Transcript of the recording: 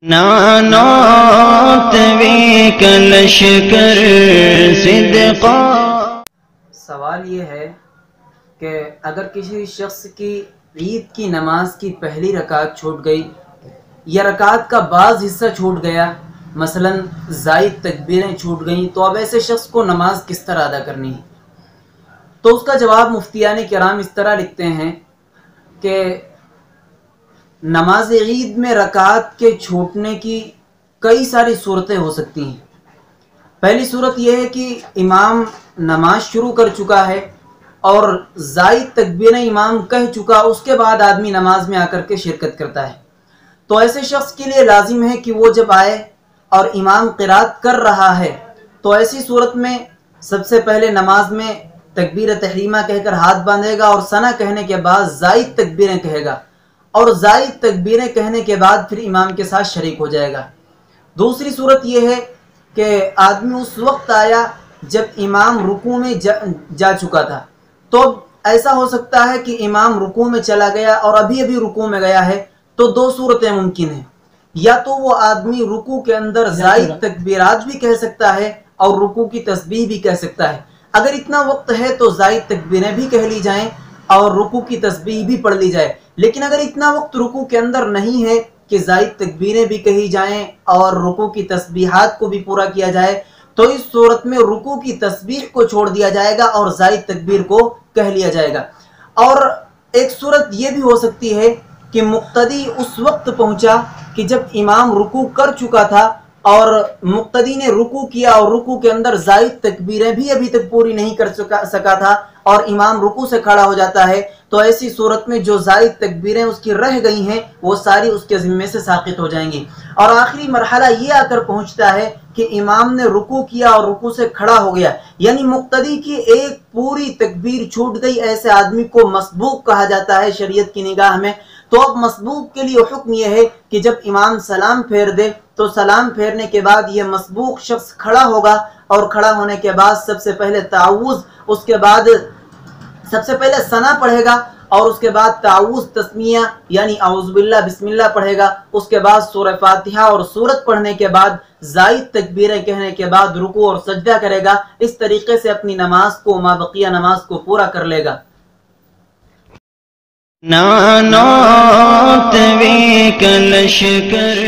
نانات وی کلشکر صدقا۔ سوال یہ ہے کہ اگر کسی شخص کی عید کی نماز کی پہلی رکعت چھوٹ گئی یا رکعت کا بعض حصہ چھوٹ گیا، مثلا زائد تکبیریں چھوٹ گئیں، تو اب ایسے شخص کو نماز کس طرح ادا کرنی ہے؟ تو اس کا جواب مفتیان کرام اس طرح لکھتے ہیں کہ نماز عید میں رکعت کے چھوٹنے کی کئی ساری صورتیں ہو سکتی ہیں۔ پہلی صورت یہ ہے کہ امام نماز شروع کر چکا ہے اور زائد تکبیریں امام کہہ چکا، اس کے بعد آدمی نماز میں آ کر کے شرکت کرتا ہے، تو ایسے شخص کے لیے لازم ہے کہ وہ جب آئے اور امام قرات کر رہا ہے تو ایسی صورت میں سب سے پہلے نماز میں تکبیر تحریمہ کہہ کر ہاتھ باندھے گا اور ثنا کہنے کے بعد زائد تکبیریں کہے گا، اور زائد تکبیریں کہنے کے بعد پھر امام کے ساتھ شریک ہو جائے گا۔ دوسری صورت یہ ہے کہ آدمی اس وقت آیا جب امام رکوع میں جا چکا تھا، تو ایسا ہو سکتا ہے کہ امام رکوع میں چلا گیا اور ابھی رکوع میں گیا ہے، تو دو صورتیں ممکن ہیں، یا تو وہ آدمی رکوع کے اندر زائد تکبیرات بھی کہہ سکتا ہے اور رکوع کی تسبیح بھی کہہ سکتا ہے۔ اگر اتنا وقت ہے تو زائد تکبیریں بھی کہہ لی جائیں اور رکوع کی تسبیح بھی پڑھ لی جائے، لیکن اگر اتنا وقت رکوع کے اندر نہیں ہے کہ زائد تکبیریں بھی کہی جائیں اور رکوع کی تسبیحات کو بھی پورا کیا جائے، تو اس صورت میں رکوع کی تسبیح کو چھوڑ دیا جائے گا اور زائد تکبیر کو کہہ لیا جائے گا۔ اور ایک صورت یہ بھی ہو سکتی ہے کہ مقتدی اس وقت پہنچا کہ جب امام رکوع کر چکا تھا اور مقتدی نے رکوع کیا اور رکوع کے اندر زائد تکبیریں بھی ابھی تک پوری نہیں کر سکا تھا اور امام رکوع سے کھڑا ہو جاتا ہے، تو ایسی صورت میں جو زائد تکبیریں اس کی رہ گئی ہیں وہ ساری اس کے ذمے سے ساقط ہو جائیں گی۔ اور آخری مرحلہ یہ آ کر پہنچتا ہے کہ امام نے رکوع کیا اور رکوع سے کھڑا ہو گیا، یعنی مقتدی کی ایک پوری تکبیر چھوٹ گئی، ایسے آدمی کو مسبوق کہا جاتا ہے شریعت کی نگاہ میں۔ تو اب مسبوق کے لیے حکم یہ ہے کہ جب امام سلام پھیر دے تو سلام پھیرنے کے بعد یہ مسبوق شخص کھڑا ہوگا اور کھڑا ہونے کے بعد سب سے پہلے تعوذ، اس کے بعد سب سے پہلے ثنا پڑھے گا اور اس کے بعد تعوذ تسمیہ یعنی اعوذ باللہ بسم اللہ پڑھے گا، اس کے بعد سورہ فاتحہ اور سورت پڑھنے کے بعد زائد تکبیریں کہنے کے بعد رکوع اور سجدہ کرے گا۔ اس طریقے سے اپنی نماز کو ما بقیہ نماز کو پورا کر لے گا۔ نانات وی کلشکر